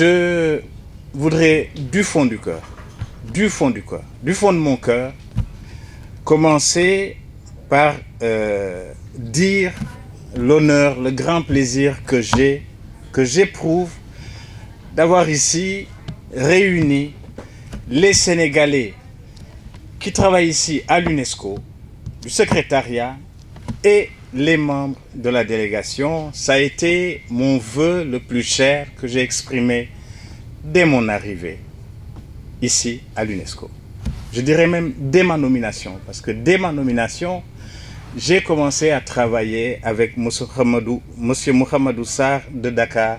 je voudrais du fond du cœur, du fond de mon cœur, commencer par dire l'honneur, le grand plaisir que j'éprouve d'avoir ici réuni les Sénégalais qui travaillent ici à l'UNESCO, du secrétariat et les membres de la délégation. Ça a été mon vœu le plus cher que j'ai exprimé dès mon arrivée ici à l'UNESCO. Je dirais même dès ma nomination, parce que dès ma nomination, j'ai commencé à travailler avec M. Mouhamadou Sarr de Dakar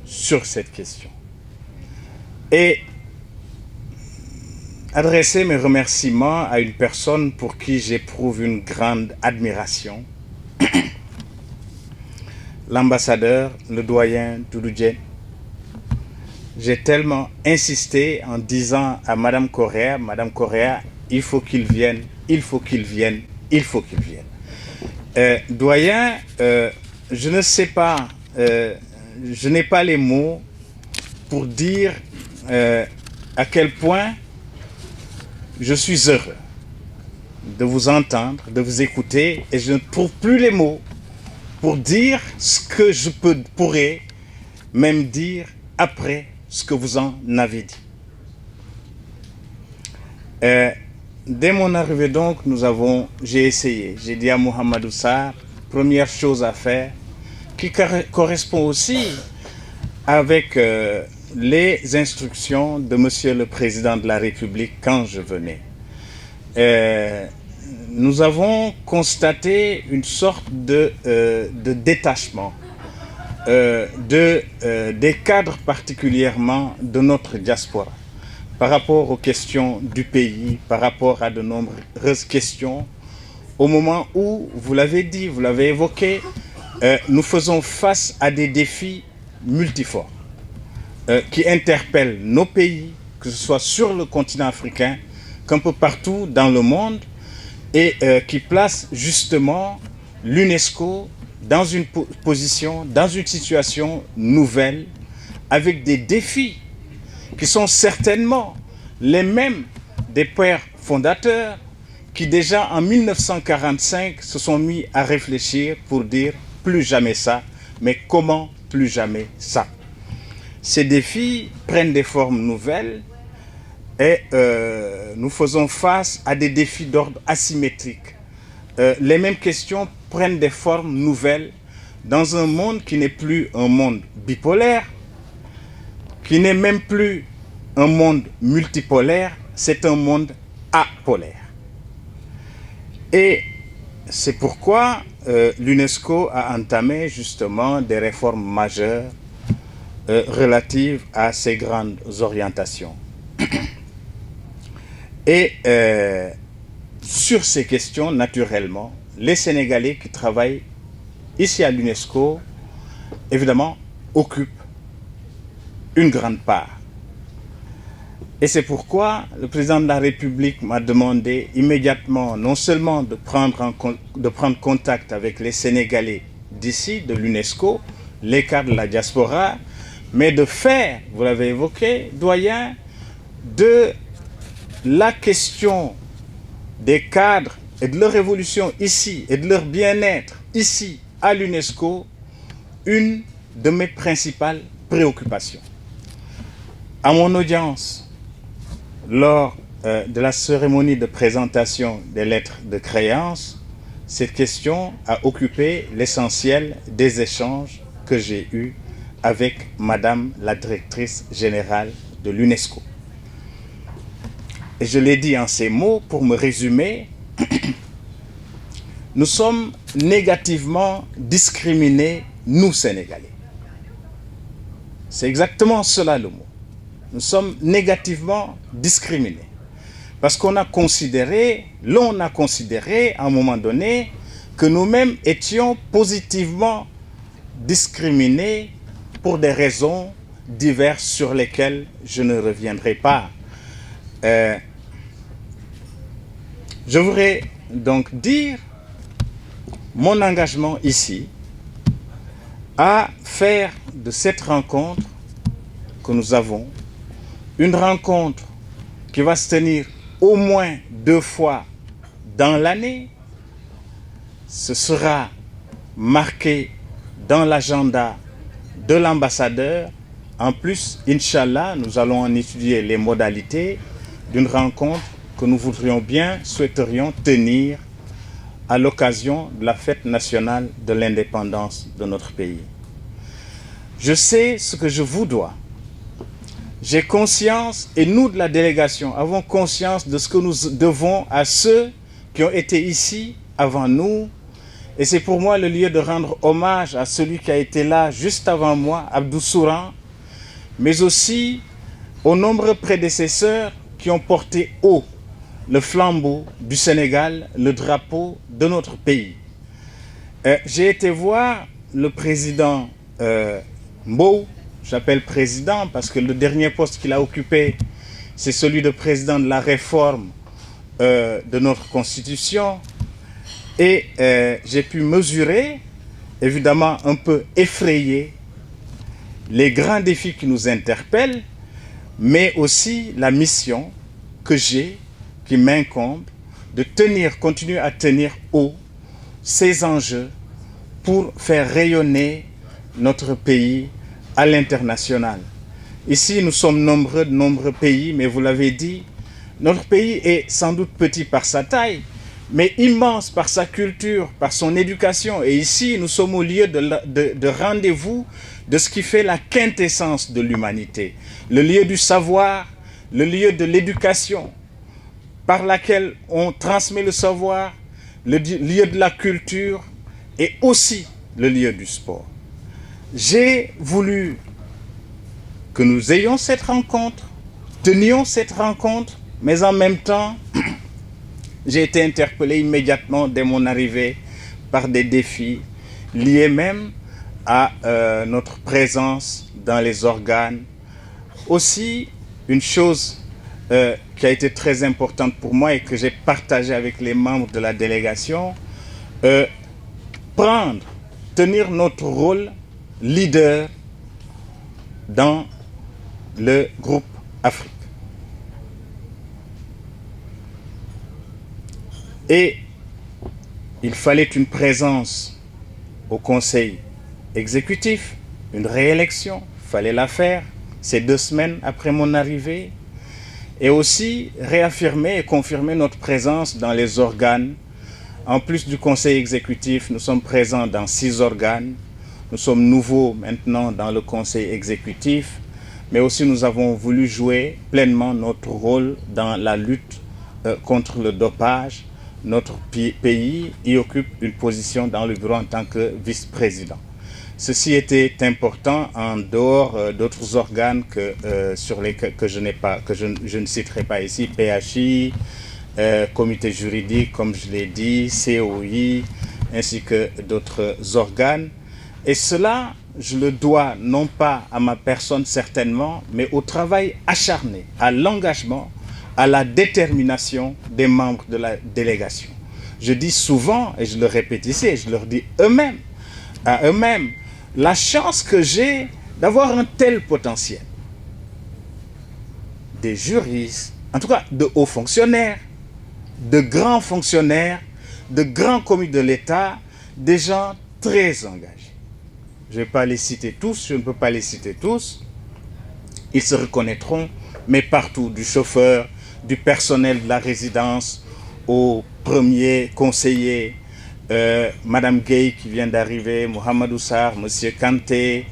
sur cette question. Et adresser mes remerciements à une personne pour qui j'éprouve une grande admiration, l'ambassadeur, le doyen Doudou Dieng. J'ai tellement insisté en disant à Madame Correa, il faut qu'il vienne, il faut qu'il vienne, il faut qu'il vienne. Doyen, je ne sais pas, je n'ai pas les mots pour dire à quel point je suis heureux de vous entendre, de vous écouter, et je ne trouve plus les mots pour dire ce que je pourrais même dire après ce que vous en avez dit. Dès mon arrivée donc, j'ai essayé, j'ai dit à Mouhamadou Sarr, première chose à faire, qui correspond aussi avec les instructions de Monsieur le Président de la République quand je venais. Nous avons constaté une sorte de détachement des cadres particulièrement de notre diaspora par rapport aux questions du pays, par rapport à de nombreuses questions. Au moment où, vous l'avez dit, vous l'avez évoqué, nous faisons face à des défis multiformes qui interpellent nos pays, que ce soit sur le continent africain qu'un peu partout dans le monde, et qui placent justement l'UNESCO dans une position, dans une situation nouvelle, avec des défis qui sont certainement les mêmes des pères fondateurs qui déjà en 1945 se sont mis à réfléchir pour dire plus jamais ça, mais comment plus jamais ça. Ces défis prennent des formes nouvelles et nous faisons face à des défis d'ordre asymétrique. Les mêmes questions prennent des formes nouvelles dans un monde qui n'est plus un monde bipolaire, qui n'est même plus un monde multipolaire, c'est un monde apolaire. Et c'est pourquoi l'UNESCO a entamé justement des réformes majeures relatives à ces grandes orientations. Et sur ces questions, naturellement, les Sénégalais qui travaillent ici à l'UNESCO, évidemment, occupent une grande part. Et c'est pourquoi le président de la République m'a demandé immédiatement non seulement de prendre contact avec les Sénégalais d'ici, de l'UNESCO, les cadres de la diaspora, mais de faire, vous l'avez évoqué, doyen, de la question des cadres et de leur évolution ici et de leur bien-être ici à l'UNESCO, une de mes principales préoccupations. À mon audience, lors de la cérémonie de présentation des lettres de créance, cette question a occupé l'essentiel des échanges que j'ai eus avec Madame la directrice générale de l'UNESCO. Et je l'ai dit en ces mots pour me résumer, nous sommes négativement discriminés, nous Sénégalais. C'est exactement cela le mot. Nous sommes négativement discriminés. Parce qu'on a considéré, l'on a considéré à un moment donné que nous-mêmes étions positivement discriminés pour des raisons diverses sur lesquelles je ne reviendrai pas. Je voudrais donc dire mon engagement ici à faire de cette rencontre que nous avons, une rencontre qui va se tenir au moins 2 fois dans l'année, ce sera marqué dans l'agenda de l'ambassadeur. En plus, Inch'Allah, nous allons en étudier les modalités d'une rencontre que nous souhaiterions tenir à l'occasion de la fête nationale de l'indépendance de notre pays. Je sais ce que je vous dois. J'ai conscience, et nous de la délégation avons conscience de ce que nous devons à ceux qui ont été ici avant nous. Et c'est pour moi le lieu de rendre hommage à celui qui a été là juste avant moi, Abdou Souran, mais aussi aux nombreux prédécesseurs qui ont porté haut le flambeau du Sénégal, le drapeau de notre pays. J'ai été voir le président Mbow. J'appelle président parce que le dernier poste qu'il a occupé, c'est celui de président de la réforme de notre constitution. Et j'ai pu mesurer, évidemment un peu effrayé, les grands défis qui nous interpellent, mais aussi la mission que j'ai, qui m'incombe, de continuer à tenir haut ces enjeux pour faire rayonner notre pays à l'international. Ici, nous sommes nombreux de nombreux pays, mais vous l'avez dit, notre pays est sans doute petit par sa taille, mais immense par sa culture, par son éducation. Et ici, nous sommes au lieu de rendez-vous de ce qui fait la quintessence de l'humanité. Le lieu du savoir, le lieu de l'éducation, par laquelle on transmet le savoir, le lieu de la culture et aussi le lieu du sport. J'ai voulu que nous ayons cette rencontre, tenions cette rencontre, mais en même temps, j'ai été interpellé immédiatement dès mon arrivée par des défis liés même à notre présence dans les organes. Aussi, une chose qui a été très importante pour moi et que j'ai partagé avec les membres de la délégation, tenir notre rôle leader dans le groupe Afrique. Et il fallait une présence au conseil exécutif, une réélection, il fallait la faire ces 2 semaines après mon arrivée, et aussi réaffirmer et confirmer notre présence dans les organes. En plus du conseil exécutif, nous sommes présents dans 6 organes. Nous sommes nouveaux maintenant dans le conseil exécutif, mais aussi nous avons voulu jouer pleinement notre rôle dans la lutte contre le dopage. Notre pays y occupe une position dans le bureau en tant que vice-président. Ceci était important en dehors d'autres organes que je ne citerai pas ici, PHI, comité juridique, comme je l'ai dit, COI, ainsi que d'autres organes. Et cela, je le dois non pas à ma personne certainement, mais au travail acharné, à l'engagement, à la détermination des membres de la délégation. Je dis souvent, et je le répète ici, et je leur dis à eux-mêmes, la chance que j'ai d'avoir un tel potentiel. Des juristes, en tout cas de hauts fonctionnaires, de grands fonctionnaires, de grands commis de l'État, des gens très engagés. Je ne vais pas les citer tous, je ne peux pas les citer tous. Ils se reconnaîtront, mais partout, du chauffeur, du personnel de la résidence, au premier conseiller, Madame Gueye qui vient d'arriver, Mohamedou Sarr, Monsieur Kanté,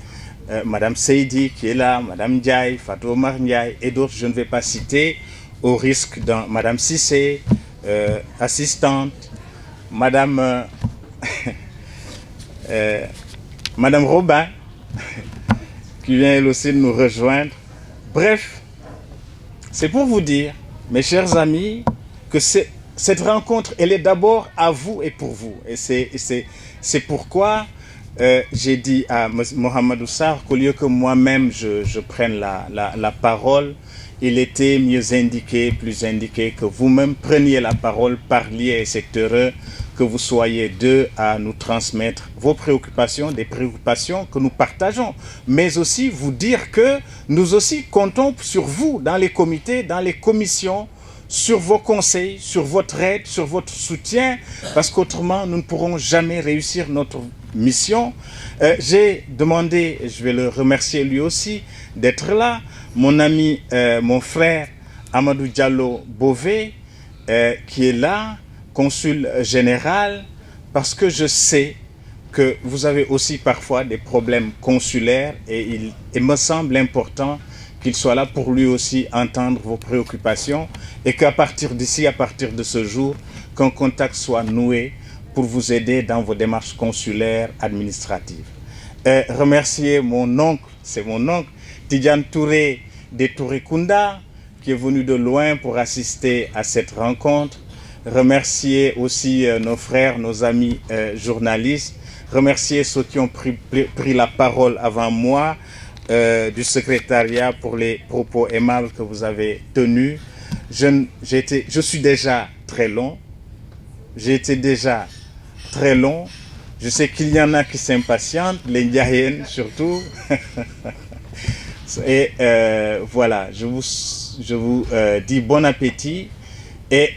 Madame Seydi qui est là, Madame Ndiaye, Fatou Omar Ndiaye et d'autres, je ne vais pas citer, au risque de Madame Sissé, assistante, Madame Madame Robin, qui vient elle aussi de nous rejoindre. Bref, c'est pour vous dire, mes chers amis, que cette rencontre, elle est d'abord à vous et pour vous. Et c'est pourquoi j'ai dit à Mohamedou Sarr qu'au lieu que moi-même je prenne la parole, il était mieux indiqué, plus indiqué que vous-même preniez la parole, parliez, et c'est heureux que vous soyez deux à nous transmettre vos préoccupations, des préoccupations que nous partageons, mais aussi vous dire que nous aussi comptons sur vous dans les comités, dans les commissions, sur vos conseils, sur votre aide, sur votre soutien, parce qu'autrement, nous ne pourrons jamais réussir notre mission. J'ai demandé, et je vais le remercier lui aussi, d'être là, mon ami, mon frère Amadou Diallo Bové, qui est là, consul général, parce que je sais que vous avez aussi parfois des problèmes consulaires et il me semble important qu'il soit là pour lui aussi entendre vos préoccupations et qu'à partir d'ici, à partir de ce jour, qu'un contact soit noué pour vous aider dans vos démarches consulaires administratives. Remercier mon oncle, c'est mon oncle, Tidjane Touré de Touré Kunda, qui est venu de loin pour assister à cette rencontre. Remercier aussi nos frères, nos amis journalistes. Remercier ceux qui ont pris la parole avant moi, du secrétariat pour les propos aimables que vous avez tenus. Je suis déjà très long. J'ai été déjà très long. Je sais qu'il y en a qui s'impatientent, les Ndiayen surtout. Et voilà, je vous dis bon appétit et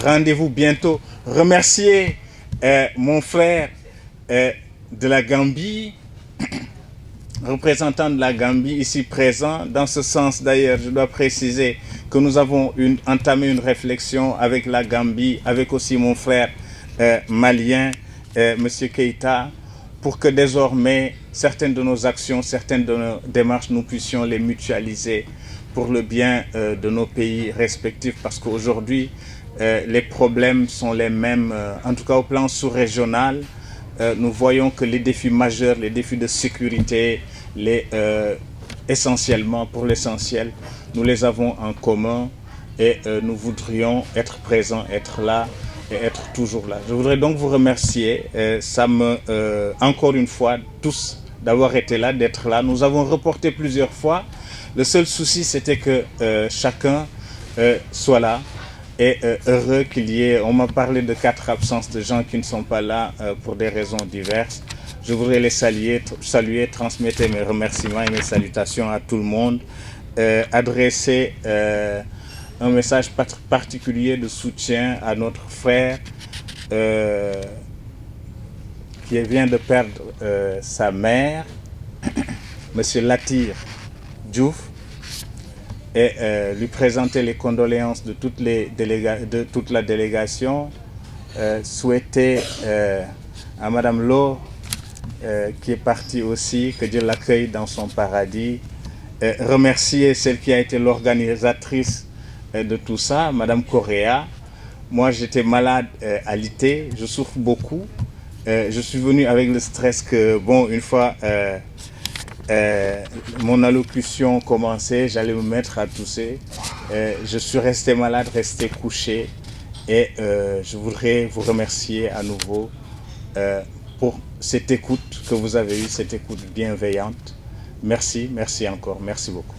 rendez-vous bientôt. Remercier mon frère de la Gambie, représentant de la Gambie ici présent. Dans ce sens d'ailleurs, je dois préciser que nous avons entamé une réflexion avec la Gambie, avec aussi mon frère malien, M. Keïta, pour que désormais certaines de nos actions, certaines de nos démarches, nous puissions les mutualiser pour le bien de nos pays respectifs, parce qu'aujourd'hui, les problèmes sont les mêmes, en tout cas au plan sous-régional. Nous voyons que les défis majeurs, les défis de sécurité, essentiellement, pour l'essentiel, nous les avons en commun et nous voudrions être présents, être là et être toujours là. Je voudrais donc vous remercier, encore une fois, tous, d'avoir été là, d'être là. Nous avons reporté plusieurs fois. Le seul souci, c'était que chacun soit là. Et heureux qu'il y ait, on m'a parlé de 4 absences de gens qui ne sont pas là pour des raisons diverses. Je voudrais les saluer, transmettre mes remerciements et mes salutations à tout le monde, adresser un message particulier de soutien à notre frère qui vient de perdre sa mère, Monsieur Latir Diouf, et lui présenter les condoléances de toute la délégation, souhaiter à Madame Lo, qui est partie aussi, que Dieu l'accueille dans son paradis, remercier celle qui a été l'organisatrice de tout ça, Madame Correa. Moi j'étais malade à l'été, je souffre beaucoup, je suis venu avec le stress que, bon, une fois mon allocution commençait, j'allais me mettre à tousser. Je suis resté malade, resté couché. Et je voudrais vous remercier à nouveau pour cette écoute que vous avez eue, cette écoute bienveillante. Merci, merci encore, merci beaucoup.